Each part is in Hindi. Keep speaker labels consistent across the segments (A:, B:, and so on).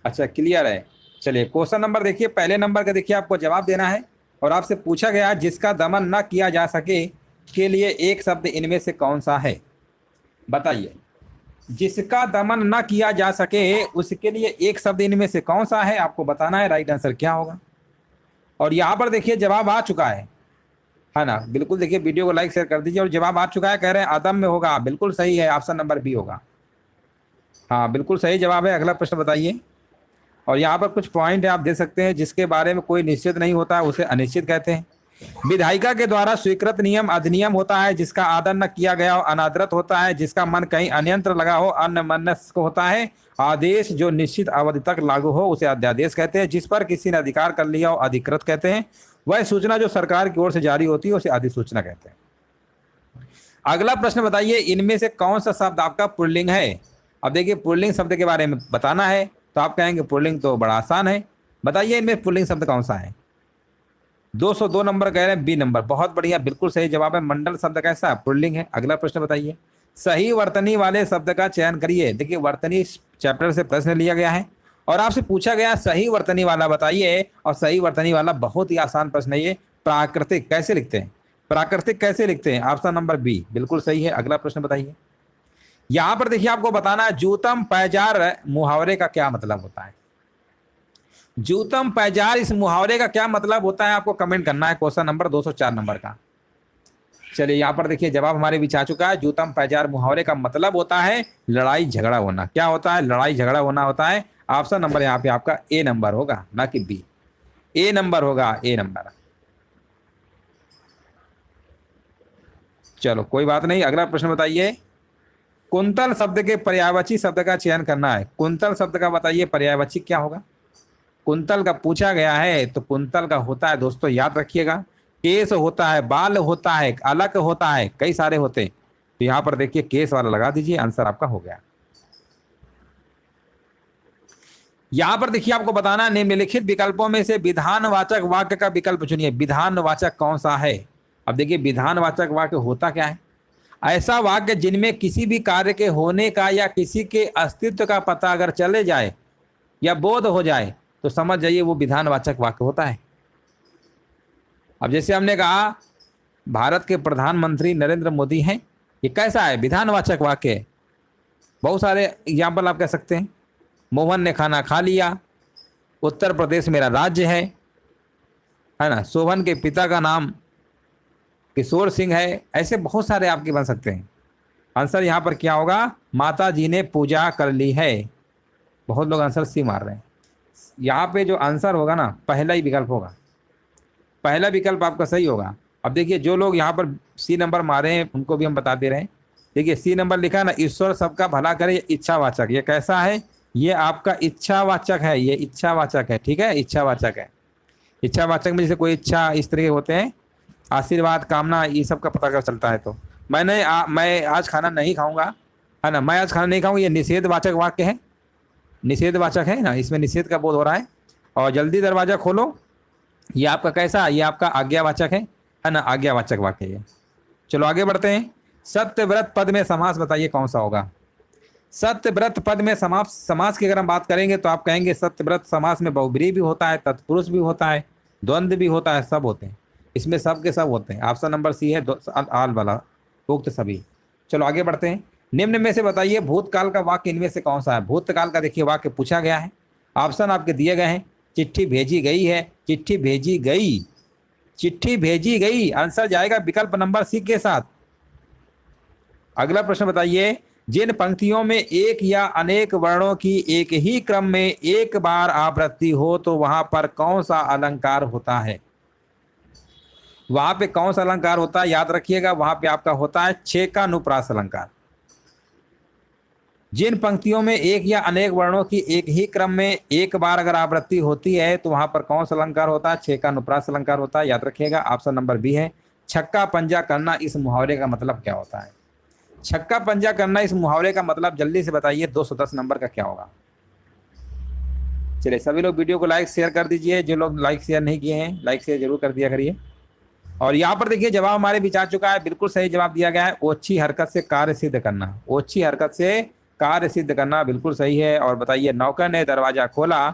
A: अच्छा क्लियर है। चलिए क्वेश्चन नंबर देखिए, पहले नंबर का देखिए आपको जवाब देना है और आपसे पूछा गया जिसका दमन न किया जा सके के लिए एक शब्द इनमें से कौन सा है। बताइए, जिसका दमन न किया जा सके उसके लिए एक शब्द इनमें से कौन सा है, आपको बताना है राइट आंसर क्या होगा। और यहाँ पर देखिए जवाब आ चुका है ना। बिल्कुल देखिए, वीडियो को लाइक शेयर कर दीजिए। और जवाब आ चुका है, कह रहे हैं अदम में होगा, बिल्कुल सही है, ऑप्शन नंबर बी होगा। हाँ बिल्कुल सही जवाब है। अगला प्रश्न बताइए। और यहाँ पर कुछ पॉइंट है आप दे सकते हैं, जिसके बारे में कोई निश्चित नहीं होता उसे अनिश्चित कहते हैं। विधायिका के द्वारा स्वीकृत नियम अधिनियम होता है जिसका आदर न किया गया हो अनादरत होता है, जिसका मन कहीं अन्यंत्र लगा हो अन्यमनस्क होता है। आदेश जो निश्चित अवधि तक लागू हो उसे अध्यादेश कहते हैं, जिस पर किसी ने अधिकार कर लिया हो अधिकृत कहते हैं। वह सूचना जो सरकार की ओर से जारी होती है उसे अधिसूचना कहते हैं। अगला प्रश्न बताइए, इनमें से कौन सा शब्द आपका पुल्लिंग है। अब देखिए पुल्लिंग शब्द के बारे में बताना है, तो आप कहेंगे पुल्लिंग तो बड़ा आसान है। बताइए इनमें पुल्लिंग शब्द कौन सा है। 202 नंबर कह रहे हैं बी नंबर, बहुत बढ़िया, बिल्कुल सही जवाब है। मंडल शब्द कैसा पुल्लिंग है। अगला प्रश्न बताइए, सही वर्तनी वाले शब्द का चयन करिए। देखिए वर्तनी चैप्टर से प्रश्न लिया गया है और आपसे पूछा गया सही वर्तनी वाला बताइए। और सही वर्तनी वाला बहुत ही आसान प्रश्न है ये। प्राकृतिक कैसे लिखते हैं, प्राकृतिक कैसे लिखते हैं, ऑप्शन नंबर बी बिल्कुल सही है। अगला प्रश्न बताइए। यहां पर देखिए आपको बताना है जूतम पैजार मुहावरे का क्या मतलब होता है। जूतम पैजार इस मुहावरे का क्या मतलब होता है, आपको कमेंट करना है। क्वेश्चन नंबर 204 नंबर का। चलिए यहाँ पर देखिए जवाब हमारे बीच आ चुका है। जूतम पैजार मुहावरे का मतलब होता है लड़ाई झगड़ा होना। क्या होता है, लड़ाई झगड़ा होना होता है। ऑप्शन नंबर यहाँ पे आपका ए नंबर होगा, ना कि बी। ए नंबर होगा, ए नंबर। चलो कोई बात नहीं। अगला प्रश्न बताइए, कुंतल शब्द के पर्यायवाची शब्द का चयन करना है। कुंतल शब्द का बताइए पर्यायवाची क्या होगा। कुंतल का पूछा गया है तो कुंतल का होता है दोस्तों, याद रखिएगा, केस होता है, बाल होता है, अलग होता है, कई सारे होते हैं। तो यहां पर देखिए केस वाला लगा दीजिए, आंसर आपका हो गया। यहां पर देखिए आपको बताना निम्नलिखित विकल्पों में से विधानवाचक वाक्य का विकल्प चुनिए। विधानवाचक कौन सा है। अब देखिए विधानवाचक वाक्य होता क्या है, ऐसा वाक्य जिनमें किसी भी कार्य के होने का या किसी के अस्तित्व का पता अगर चले जाए या बोध हो जाए तो समझ जाइए वो विधानवाचक वाक्य होता है। अब जैसे हमने कहा भारत के प्रधानमंत्री नरेंद्र मोदी हैं, ये कैसा है, विधानवाचक वाक्य है। बहुत सारे एग्जाम्पल आप कह सकते हैं। मोहन ने खाना खा लिया, उत्तर प्रदेश मेरा राज्य है ना, शोभन के पिता का नाम किशोर सिंह है। ऐसे बहुत सारे आपके बन सकते हैं। आंसर यहाँ पर क्या होगा, माता जी ने पूजा कर ली है। बहुत लोग आंसर सी मार रहे हैं। यहाँ पे जो आंसर होगा ना, पहला ही विकल्प होगा, पहला विकल्प आपका सही होगा। अब देखिए जो लोग यहाँ पर सी नंबर मारे हैं उनको भी हम बता दे रहे हैं। देखिए सी नंबर लिखा है ना, ईश्वर सबका भला करे, ये इच्छावाचक। ये कैसा है, ये आपका इच्छावाचक है, ये इच्छावाचक है, ठीक है, इच्छावाचक है। इच्छावाचक में जैसे कोई इच्छा इस तरह के होते हैं, आशीर्वाद कामना, ये सब का पता कर चलता है। तो मैं आज खाना नहीं खाऊंगा, है ना, मैं आज खाना नहीं खाऊंगा, ये निषेधवाचक वाक्य है, निषेधवाचक है ना, इसमें निषेध का बोध हो रहा है। और जल्दी दरवाजा खोलो, ये आपका कैसा, ये आपका आज्ञावाचक है ना, आज्ञावाचक वाक्य है। चलो आगे बढ़ते हैं। सत्यव्रत पद में समास बताइए कौन सा होगा। सत्यव्रत पद में समास की अगर हम बात करेंगे तो आप कहेंगे सत्यव्रत समास में बहुब्रीहि भी होता है, तत्पुरुष भी होता है, द्वंद्व भी होता है, सब होते हैं। इसमें सब के सब होते हैं। ऑप्शन नंबर सी है आल वाला, उक्त सभी। चलो आगे बढ़ते हैं। निम्न में से बताइए भूतकाल का वाक्य इनमें से कौन सा है। भूतकाल का देखिए वाक्य पूछा गया है, ऑप्शन आपके दिए गए हैं। चिट्ठी भेजी गई है, चिट्ठी भेजी गई, चिट्ठी भेजी गई, आंसर जाएगा विकल्प नंबर सी के साथ। अगला प्रश्न बताइए, जिन पंक्तियों में एक या अनेक वर्णों की एक ही क्रम में एक बार आवृत्ति हो तो वहां पर कौन सा अलंकार होता है। वहां पे कौन सा अलंकार होता है, याद रखिएगा, वहां पे आपका होता है छेकानुप्रास अलंकार। जिन पंक्तियों में एक या अनेक वर्णों की एक ही क्रम में एक बार अगर आवृत्ति होती है तो वहां पर कौन सा अलंकार होता है, छेकानुप्रास अलंकार होता है, याद रखिएगा। ऑप्शन नंबर बी है। छक्का पंजा करना इस मुहावरे का मतलब क्या होता है। छक्का पंजा करना इस मुहावरे का मतलब जल्दी से बताइए 210 नंबर का क्या होगा। चलिए सभी लोग वीडियो को लाइक शेयर कर दीजिए, जो लोग लाइक शेयर नहीं किए हैं लाइक शेयर जरूर कर दिया करिए। और यहाँ पर देखिए जवाब हमारे बीच आ चुका है, बिल्कुल सही जवाब दिया गया है, ओछी हरकत से कार्य सिद्ध करना। ओछी हरकत से कार्य सिद्ध करना बिल्कुल सही है। और बताइए, नौकर ने दरवाजा खोला,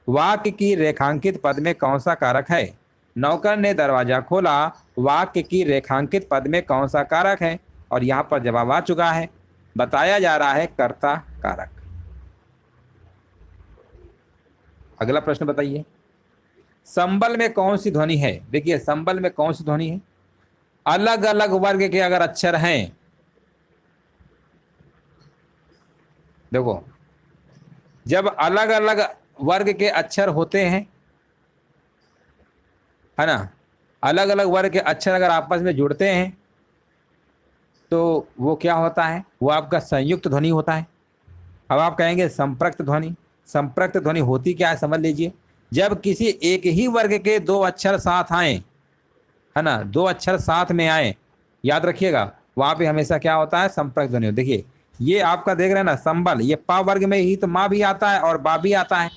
A: वाक्य की रेखांकित पद में कौन सा कारक है? नौकर ने दरवाजा खोला, वाक्य की रेखांकित पद में कौन सा कारक है? और यहाँ पर जवाब आ चुका है, बताया जा रहा है कर्ता कारक। अगला प्रश्न बताइए, संबल में कौन सी ध्वनि है? देखिए, संबल में कौन सी ध्वनि है? अलग अलग वर्ग के अगर अक्षर हैं, देखो, जब अलग अलग वर्ग के अक्षर होते हैं, है ना, अलग अलग वर्ग के अक्षर अगर आपस में जुड़ते हैं तो वो क्या होता है? वो आपका संयुक्त ध्वनि होता है। अब आप कहेंगे संपृक्त ध्वनि। संपृक्त ध्वनि होती क्या है, समझ लीजिए। जब किसी एक ही वर्ग के दो अक्षर साथ आए, है ना, दो अक्षर साथ में आए, याद रखिएगा, वहां पे हमेशा क्या होता है? संपृक्त ध्वनि। देखिए, ये आपका देख रहे हैं ना, संबल, ये पा वर्ग में ही तो माँ भी आता है और बा भी आता है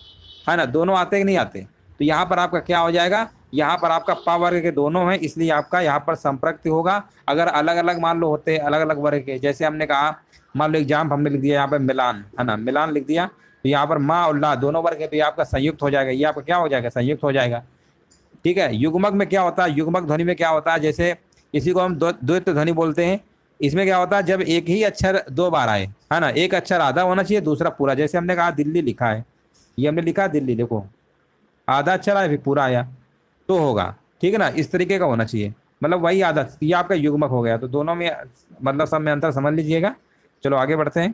A: ना, दोनों आते कि नहीं आते? तो यहाँ पर आपका क्या हो जाएगा? यहाँ पर आपका पा वर्ग के दोनों हैं, इसलिए आपका यहाँ पर संपृक्त होगा। अगर अलग अलग मान लो होते हैं, अलग अलग वर्ग के, जैसे हमने कहा, मान लो एग्जाम हमने लिख दिया यहाँ पर मिलान, है ना, मिलान लिख दिया, तो यहाँ पर माँ और ला दोनों वर्ग है, तो ये आपका संयुक्त हो जाएगा। ये आपका क्या हो जाएगा? संयुक्त हो जाएगा। ठीक है। युग्मक में क्या होता है? युग्मक ध्वनि में क्या होता है? जैसे इसी को हम द्वैत ध्वनि बोलते हैं। इसमें क्या होता है? जब एक ही अक्षर दो बार आए, है ना, एक अक्षर आधा होना चाहिए, दूसरा पूरा। जैसे हमने कहा दिल्ली लिखा है, ये हमने लिखा दिल्ली, देखो आधा अक्षर आया फिर पूरा आया तो होगा, ठीक है ना, इस तरीके का होना चाहिए, मतलब वही आधा, ये आपका युग्मक हो गया। तो दोनों में मतलब सब में अंतर समझ लीजिएगा। चलो आगे बढ़ते हैं।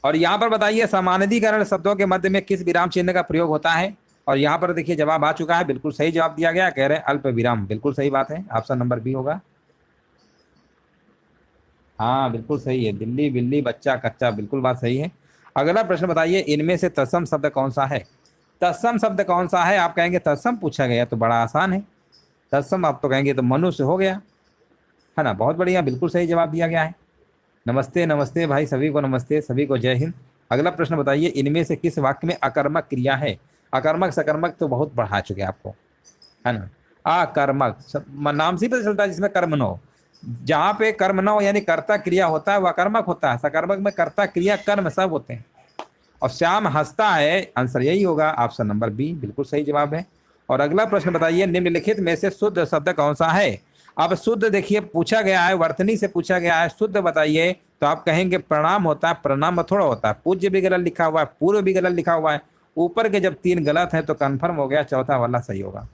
A: और यहाँ पर बताइए, समानाधिकरण शब्दों के मध्य में किस विराम चिन्ह का प्रयोग होता है? और यहाँ पर देखिए जवाब आ चुका है, बिल्कुल सही जवाब दिया गया, कह रहे हैं अल्प विराम। बिल्कुल सही बात है, ऑप्शन नंबर बी होगा। हाँ बिल्कुल सही है, दिल्ली बिल्ली बच्चा कच्चा, बिल्कुल बात सही है। अगला प्रश्न बताइए, इनमें से तत्सम शब्द कौन सा है? तत्सम शब्द कौन सा है? आप कहेंगे तत्सम पूछा गया तो बड़ा आसान है, तत्सम आप तो कहेंगे तो मनुष्य हो गया, है ना, बहुत बढ़िया, बिल्कुल सही जवाब दिया गया है। नमस्ते नमस्ते भाई, सभी को नमस्ते, सभी को जय हिंद। अगला प्रश्न बताइए, इनमें से किस वाक्य में अकर्मक क्रिया है? अकर्मक सकर्मक तो बहुत बढ़ा चुके आपको, है ना। अकर्मक नाम से ही पता चलता है जिसमें कर्म न हो। जहाँ पे कर्म न हो यानी कर्ता क्रिया होता है वह अकर्मक होता है। सकर्मक में कर्ता क्रिया कर्म सब होते हैं। और श्याम हंसता है, आंसर यही होगा, ऑप्शन नंबर बी बिल्कुल सही जवाब है। और अगला प्रश्न बताइए, निम्नलिखित में से शुद्ध शब्द कौन सा है? अब शुद्ध देखिए पूछा गया है, वर्तनी से पूछा गया है, शुद्ध बताइए, तो आप कहेंगे प्रणाम होता है, प्रणाम में थोड़ा होता है। पूज्य भी गलत लिखा हुआ है, पूर्व भी गलत लिखा हुआ है, ऊपर के जब तीन गलत है तो कन्फर्म हो गया, चौथा वाला सही होगा।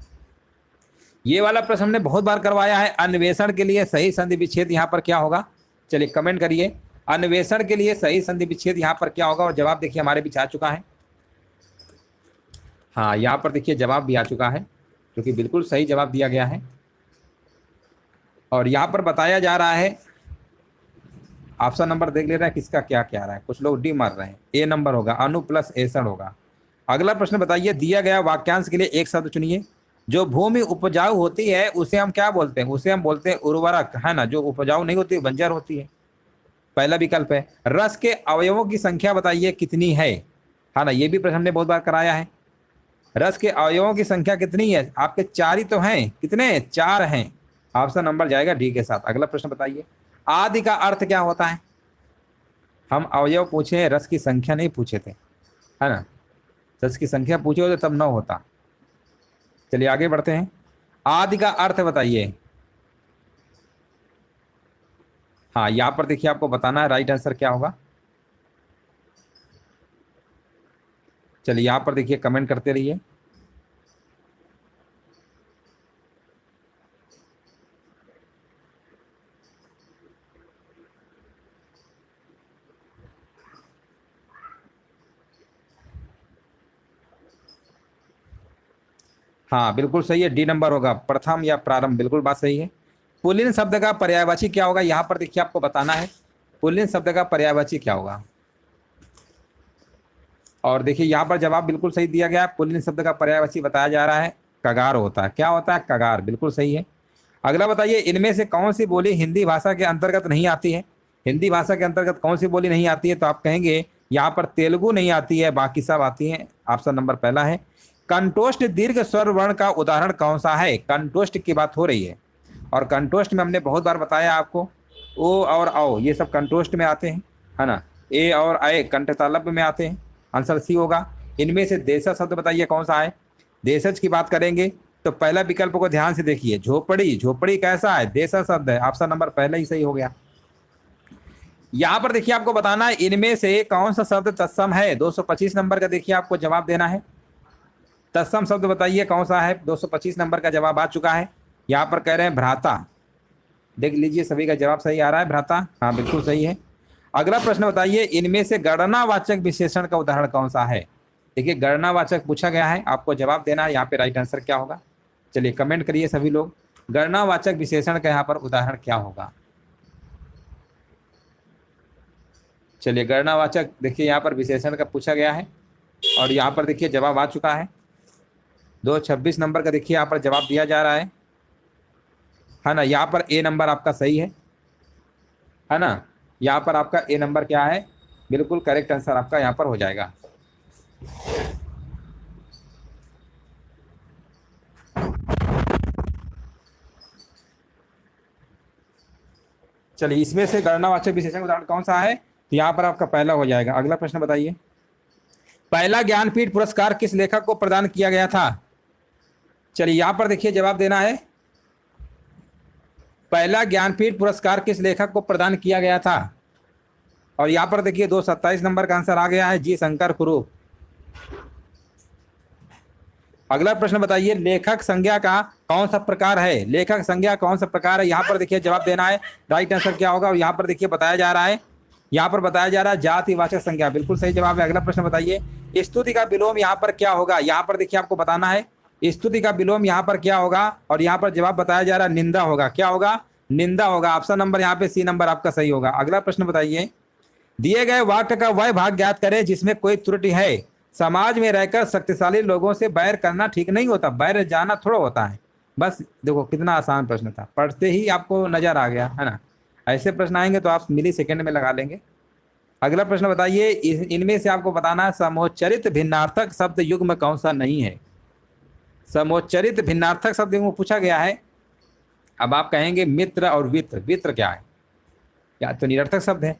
A: ये वाला प्रश्न हमने बहुत बार करवाया है। अन्वेषण के लिए सही संधि विच्छेद यहाँ पर क्या होगा? चलिए कमेंट करिए, अन्वेषण के लिए सही संधि विच्छेद यहाँ पर क्या होगा? और जवाब देखिए हमारे बीच आ चुका है। हाँ यहाँ पर देखिए जवाब भी आ चुका है, क्योंकि बिल्कुल सही जवाब दिया गया है। और यहाँ पर बताया जा रहा है, ऑप्शन नंबर देख ले रहे हैं किसका क्या क्या आ रहा है। कुछ लोग डी मार रहे हैं, ए नंबर होगा, अनु प्लस ऐसण होगा। अगला प्रश्न बताइए, दिया गया वाक्यांश के लिए एक शब्द चुनिए। जो भूमि उपजाऊ होती है उसे हम क्या बोलते हैं? उसे हम बोलते हैं उर्वरक, है ना। जो उपजाऊ नहीं होती बंजर होती है, पहला विकल्प है। रस के अवयवों की संख्या बताइए कितनी है ना, ये भी प्रश्न हमने बहुत बार कराया है। रस के अवयवों की संख्या कितनी है? आपके चार ही तो हैं, कितने? चार हैं, ऑप्शन नंबर जाएगा डी के साथ। अगला प्रश्न बताइए, आदि का अर्थ क्या होता है? हम अवयव पूछे, रस की संख्या नहीं पूछे थे, है ना। रस की संख्या पूछे होते तब न होता। चलिए आगे बढ़ते हैं, आदि का अर्थ बताइए। हाँ यहाँ पर देखिए आपको बताना है राइट आंसर क्या होगा। चलिए यहाँ पर देखिए कमेंट करते रहिए। हाँ बिल्कुल सही है, डी नंबर होगा, प्रथम या प्रारंभ, बिल्कुल बात सही है। पुल्लिंग शब्द का पर्यायवाची क्या होगा? यहाँ पर देखिए आपको बताना है पुल्लिंग शब्द का पर्यायवाची क्या होगा। और देखिए यहाँ पर जवाब बिल्कुल सही दिया गया है, पुल्लिंग शब्द का पर्यायवाची बताया जा रहा है कगार होता है। क्या होता है? कगार, बिल्कुल सही है। अगला बताइए, इनमें से कौन सी बोली हिंदी भाषा के अंतर्गत नहीं आती है? हिंदी भाषा के अंतर्गत कौन सी बोली नहीं आती है? तो आप कहेंगे यहाँ पर तेलुगु नहीं आती है, बाकी सब आती है, ऑप्शन नंबर पहला है। कंटोष्ट दीर्घ स्वर वर्ण का उदाहरण कौन सा है? कंटोष्ट की बात हो रही है, और कंटोष्ट में हमने बहुत बार बताया आपको, ओ और औ ये सब कंटोष्ट में आते हैं, है ना। ए और अय कंठ तालव्य में आते हैं, आंसर सी होगा। इनमें से देशज शब्द बताइए कौन सा है। देशज की बात करेंगे तो पहला विकल्प को ध्यान से देखिए, झोपड़ी, झोपड़ी कैसा है, देशज शब्द है, ऑप्शन नंबर पहला ही सही हो गया। यहां पर देखिए आपको बताना है इनमें से कौन सा शब्द तत्सम है, 225 नंबर का देखिए आपको जवाब देना है। तत्सम शब्द बताइए कौन सा है, 225 नंबर का जवाब आ चुका है। यहाँ पर कह रहे हैं भ्राता, देख लीजिए सभी का जवाब सही आ रहा है, भ्राता, हाँ बिल्कुल सही है। अगला प्रश्न बताइए इनमें से गणनावाचक विशेषण का उदाहरण कौन सा है। देखिए गणनावाचक पूछा गया है, आपको जवाब देना है यहाँ पे राइट आंसर क्या होगा। चलिए कमेंट करिए सभी लोग, गणनावाचक विशेषण का यहाँ पर उदाहरण क्या होगा। चलिए गणनावाचक देखिए यहाँ पर विशेषण का पूछा गया है और यहाँ पर देखिए जवाब आ चुका है। 226 नंबर का देखिए यहाँ पर जवाब दिया जा रहा है ना। यहाँ पर ए नंबर आपका सही है ना। यहाँ पर आपका ए नंबर क्या है, बिल्कुल करेक्ट आंसर आपका यहाँ पर हो जाएगा। चलिए इसमें से गणनावाचक विशेषण उदाहरण कौन सा है, तो यहाँ पर आपका पहला हो जाएगा। अगला प्रश्न बताइए पहला ज्ञानपीठ पुरस्कार किस लेखक को प्रदान किया गया था। चलिए यहाँ पर देखिए जवाब देना है, पहला ज्ञानपीठ पुरस्कार किस लेखक को प्रदान किया गया था, और यहाँ पर देखिए 227 नंबर का आंसर आ गया है, जी शंकर कुरूप। अगला प्रश्न बताइए लेखक संज्ञा का कौन सा प्रकार है, लेखक संज्ञा कौन सा प्रकार है, यहाँ पर देखिए जवाब देना है, राइट आंसर क्या होगा। और यहाँ पर देखिए बताया जा रहा है, यहाँ पर बताया जा रहा है जातिवाचक संज्ञा, बिल्कुल सही जवाब है। अगला प्रश्न बताइए स्तुति का विलोम यहाँ पर क्या होगा, यहाँ पर देखिए आपको बताना है स्तुति का विलोम यहाँ पर क्या होगा, और यहाँ पर जवाब बताया जा रहा है निंदा होगा, क्या होगा, निंदा होगा। ऑप्शन नंबर यहाँ पे सी नंबर आपका सही होगा। अगला प्रश्न बताइए दिए गए वाक्य का वह भाग ज्ञात करें जिसमें कोई त्रुटि है। समाज में रहकर शक्तिशाली लोगों से बैर करना ठीक नहीं होता, बैर जाना थोड़ा होता है। बस देखो कितना आसान प्रश्न था, पढ़ते ही आपको नजर आ गया है ना। ऐसे प्रश्न आएंगे तो आप मिली सेकेंड में लगा लेंगे। अगला प्रश्न बताइए इनमें से आपको बताना है समोच्चरित भिन्नार्थक शब्द युग्म कौन सा नहीं है। समोच्चरित भिन्नार्थक शब्द युग्म पूछा गया है। अब आप कहेंगे मित्र और वित्र, वित्र क्या है, या तो निरर्थक शब्द है,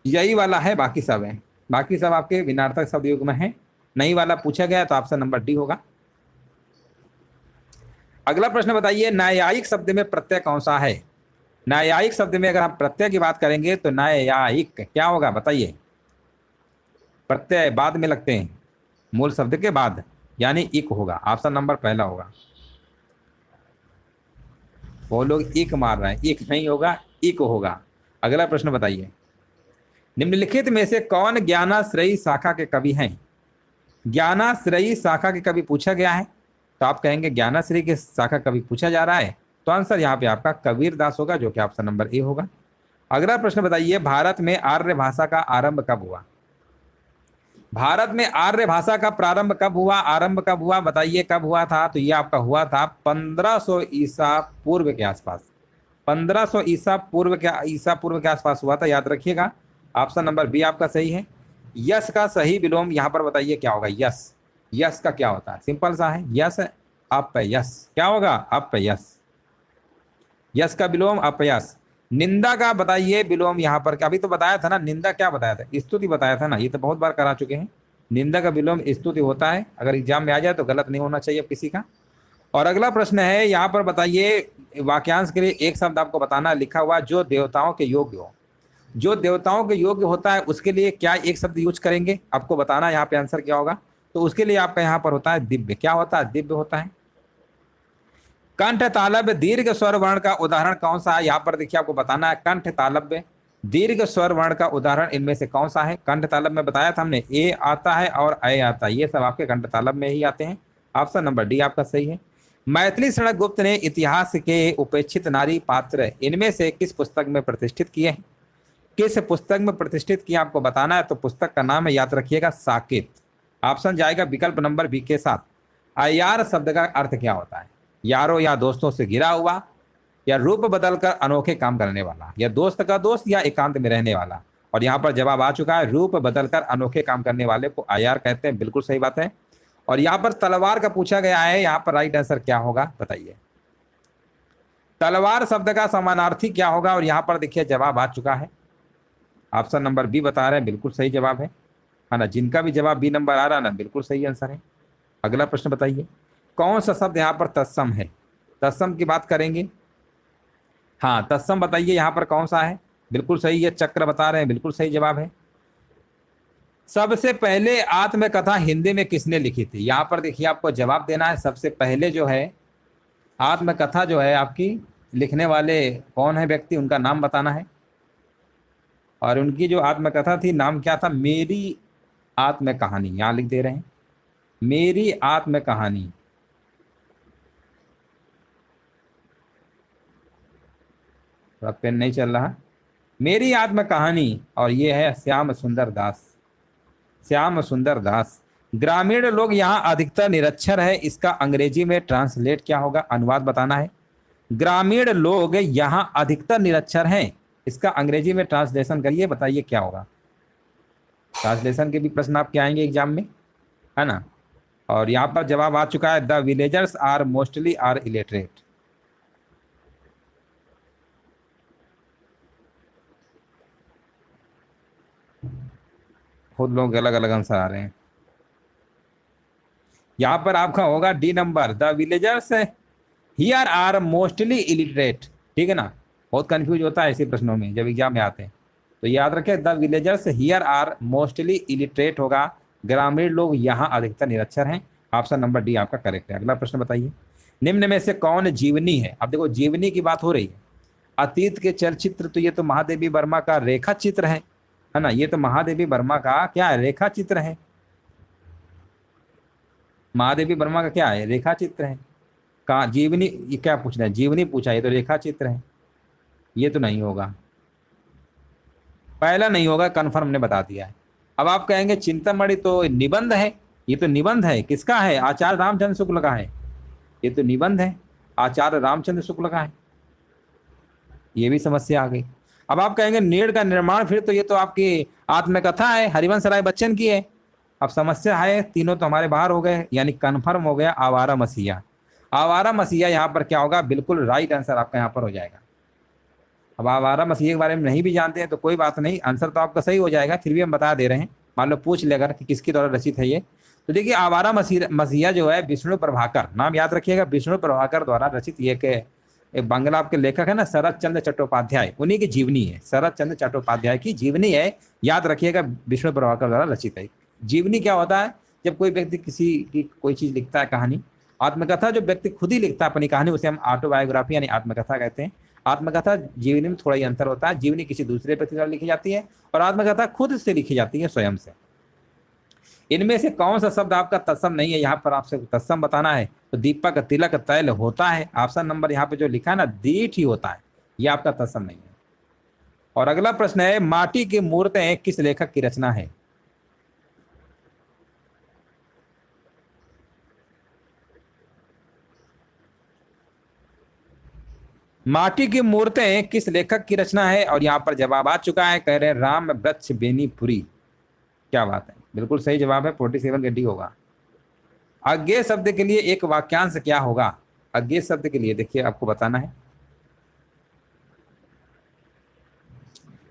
A: यही वाला है, बाकी सब है, बाकी सब आपके भिन्नार्थक शब्द युग्म है। नहीं वाला पूछा गया तो ऑप्शन नंबर डी होगा। अगला प्रश्न बताइए न्यायिक शब्द में प्रत्यय कौन सा है। न्यायिक शब्द में अगर हम प्रत्यय की बात करेंगे तो न्यायिक क्या होगा बताइए। प्रत्यय बाद में लगते हैं, मूल शब्द के बाद, यानी इक होगा, ऑप्शन नंबर पहला होगा। वो लोग इक मार रहे हैं, इक नहीं होगा, इक होगा। अगला प्रश्न बताइए निम्नलिखित में से कौन ज्ञानाश्रयी शाखा के कवि हैं। ज्ञानाश्रयी शाखा के कवि पूछा गया है, तो आप कहेंगे ज्ञानाश्रयी के शाखा कवि पूछा जा रहा है, तो आंसर यहाँ पे आपका कबीर दास होगा, जो कि ऑप्शन नंबर ए होगा। अगला प्रश्न बताइए भारत में आर्य भाषा का आरंभ कब हुआ। भारत में आर्य भाषा का प्रारंभ कब हुआ, आरंभ कब हुआ बताइए, कब हुआ था, तो ये आपका हुआ था 1500 ईसा पूर्व के आसपास। 1500 ईसा पूर्व के आसपास हुआ था, याद रखिएगा। ऑप्शन नंबर बी आपका सही है। यश का सही विलोम यहाँ पर बताइए क्या होगा। यश, यश का क्या होता है, सिंपल सा है, यश अपयश, क्या होगा अपयश, यश का विलोम अपयश। निंदा का बताइए विलोम यहाँ पर, अभी तो बताया था ना, निंदा क्या बताया था, स्तुति बताया था ना, ये तो बहुत बार करा चुके हैं। निंदा का विलोम स्तुति होता है, अगर एग्जाम में आ जाए तो गलत नहीं होना चाहिए किसी का। और अगला प्रश्न है यहाँ पर बताइए वाक्यांश के लिए एक शब्द आपको बताना, लिखा हुआ जो देवताओं के योग्य हो, जो देवताओं के योग्य होता है उसके लिए क्या एक शब्द यूज करेंगे, आपको बताना यहाँ पे आंसर क्या होगा। तो उसके लिए आपका यहाँ पर होता है दिव्य, क्या होता है, दिव्य होता है। कंठ तालव्य दीर्घ स्वर वर्ण का उदाहरण कौन सा है, यहाँ पर देखिए आपको बताना है कंठ तालव्य दीर्घ स्वर वर्ण का उदाहरण इनमें से कौन सा है। कंठ तालव्य में बताया था हमने, ए आता है और अय आता है, ये सब आपके कंठ तालव्य में ही आते हैं। ऑप्शन नंबर डी आपका सही है। मैथिली शरण गुप्त ने इतिहास के उपेक्षित नारी पात्र इनमें से किस पुस्तक में प्रतिष्ठित किए हैं। किस पुस्तक में प्रतिष्ठित किया आपको बताना है, तो पुस्तक का नाम है, याद रखिएगा, साकेत। ऑप्शन जाएगा विकल्प नंबर बी के साथ। अयार शब्द का अर्थ क्या होता है, यारों या दोस्तों से घिरा हुआ, या रूप बदलकर अनोखे काम करने वाला, या दोस्त का दोस्त, या एकांत में रहने वाला। और यहाँ पर जवाब आ चुका है, रूप बदलकर अनोखे काम करने वाले को अयार कहते हैं, बिल्कुल सही बात है। और यहाँ पर तलवार का पूछा गया है, यहाँ पर राइट आंसर क्या होगा बताइए। तलवार शब्द का समानार्थी क्या होगा, और यहाँ पर देखिए जवाब आ चुका है, ऑप्शन नंबर बी बता रहे हैं बिल्कुल सही जवाब है ना। जिनका भी जवाब बी नंबर आ रहा है ना, बिल्कुल सही आंसर है। अगला प्रश्न बताइए, कौन सा शब्द यहाँ पर तत्सम है? तत्सम की बात करेंगे। हाँ, तत्सम बताइए यहाँ पर कौन सा है? बिल्कुल सही है, चक्र बता रहे हैं, बिल्कुल सही जवाब है। सबसे पहले आत्मकथा हिंदी में किसने लिखी थी? यहाँ पर देखिए आपको जवाब देना है। सबसे पहले जो है आत्मकथा जो है आपकी लिखने वाले कौन है व्यक्ति, उनका नाम बताना है। और उनकी जो आत्मकथा थी नाम क्या था? मेरी आत्म कहानी, यहाँ लिख दे रहे हैं, मेरी आत्म कहानी। थोड़ा पेन नहीं चल रहा, मेरी आत्म कहानी। और ये है श्याम सुंदर दास, श्याम सुंदर दास। ग्रामीण लोग यहाँ अधिकतर निरक्षर है, इसका अंग्रेजी में ट्रांसलेट क्या होगा? अनुवाद बताना है। ग्रामीण लोग यहाँ अधिकतर निरक्षर हैं, इसका अंग्रेजी में ट्रांसलेशन करिए, बताइए क्या होगा। ट्रांसलेशन के भी प्रश्न आपके आएंगे एग्जाम में, है ना। और यहाँ पर जवाब आ चुका है, the villagers are mostly are illiterate. खुद लोग अलग अलग आंसर आ रहे हैं। यहाँ पर आपका होगा D number, the villagers here are mostly illiterate. ठीक है ना, बहुत कंफ्यूज होता है ऐसे प्रश्नों में जब एग्जाम में आते हैं, तो याद रखें the villagers here are mostly illiterate होगा, ग्रामीण लोग यहाँ अधिकतर निरक्षर हैं। ऑप्शन नंबर डी आपका करेक्ट है। अगला प्रश्न बताइए, निम्न में से कौन जीवनी है? अब देखो जीवनी की बात हो रही है, अतीत के चलचित्र, तो ये तो महादेवी वर्मा का रेखा चित्र है ना। ये तो महादेवी वर्मा का क्या है? रेखा चित्र है। महादेवी वर्मा का क्या है? रेखा चित्र है। कहा जीवनी, ये क्या पूछ रहे हैं? जीवनी पूछा, ये तो रेखा चित्र है, ये तो नहीं होगा, पहला नहीं होगा, कन्फर्म ने बता दिया है। अब आप कहेंगे चिंतामणि तो निबंध है, ये तो निबंध है, किसका है? आचार्य रामचंद्र शुक्ल का है, ये तो निबंध है, आचार्य रामचंद्र शुक्ल का है, ये भी समस्या आ गई। अब आप कहेंगे नीड़ का निर्माण, फिर तो ये तो आपकी आत्मकथा है, हरिवंश राय बच्चन की है। अब समस्या है, तीनों तो हमारे बाहर हो गए, यानी कन्फर्म हो गया आवारा मसीहा। आवारा मसीहा यहाँ पर क्या होगा? बिल्कुल राइट आंसर आपका यहाँ पर हो जाएगा। अब आवारा मसीहा के बारे में नहीं भी जानते हैं तो कोई बात नहीं, आंसर तो आपका सही हो जाएगा, फिर भी हम बता दे रहे हैं। मान लो पूछ लेगा कि किसके द्वारा रचित है ये, तो देखिए आवारा मसीहा जो है विष्णु प्रभाकर, नाम याद रखिएगा, विष्णु प्रभाकर द्वारा रचित ये के एक बांग्ला आपके लेखक है ना, शरद चंद्र चट्टोपाध्याय, उन्हीं की जीवनी है, शरद चंद्र चट्टोपाध्याय की जीवनी है, याद रखिएगा, विष्णु प्रभाकर द्वारा रचित है। जीवनी क्या होता है? जब कोई व्यक्ति किसी की कोई चीज लिखता है, कहानी। आत्मकथा जो व्यक्ति खुद ही लिखता है अपनी कहानी, उसे हम ऑटोबायोग्राफी यानी आत्मकथा कहते हैं। आत्मकथा जीवनी में थोड़ा ही अंतर होता है, जीवनी किसी दूसरे व्यक्ति द्वारा लिखी जाती है और आत्मकथा खुद से लिखी जाती है, स्वयं से। इनमें से कौन सा शब्द आपका तत्सम नहीं है? यहाँ पर आपसे तत्सम बताना है, तो दीपक तिलक तैल होता है, ऑप्शन नंबर यहाँ पे जो लिखा है ना, दीठ ही होता है, ये आपका तत्सम नहीं है। और अगला प्रश्न है, माटी की मूर्तें किस लेखक की रचना है? माटी की मूर्तें किस लेखक की रचना है? और यहाँ पर जवाब आ चुका है, कह रहे हैं राम वृक्ष बेनीपुरी। क्या बात है, बिल्कुल सही जवाब है, 47 का डी होगा। अज्ञेय शब्द के लिए एक वाक्यांश क्या होगा? अज्ञेय शब्द के लिए देखिए आपको बताना है,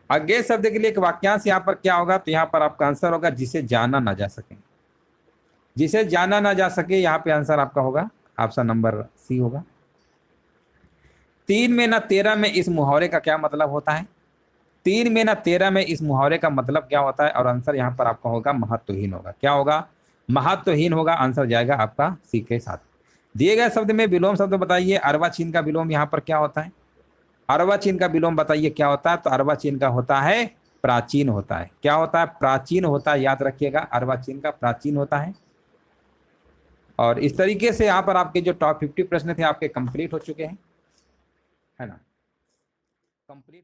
A: अज्ञेय शब्द के लिए एक वाक्यांश यहाँ पर क्या होगा? तो यहाँ पर आपका आंसर होगा जिसे जाना ना जा सके, जिसे जाना ना जा सके, यहाँ पे आंसर आपका होगा ऑप्शन नंबर सी होगा। 3 में ना 13 में इस मुहावरे का क्या मतलब होता है? 3 में ना 13 में इस मुहावरे का मतलब क्या होता है? और आंसर यहाँ पर आपका होगा महत्वहीन होगा। क्या होगा? महत्वहीन होगा, आंसर जाएगा आपका सी के साथ। दिए गए शब्द में विलोम शब्द बताइए। अर्वाचीन का विलोम यहाँ पर क्या होता है? अर्वाचीन का विलोम बताइए क्या होता है? तो अर्वाचीन का होता है प्राचीन होता है। क्या होता है? प्राचीन होता है, याद रखिएगा, अर्वाचीन का प्राचीन होता है। और इस तरीके से यहाँ पर आपके जो टॉप 50 प्रश्न थे आपके कंप्लीट हो चुके हैं, है ना, कंप्लीट।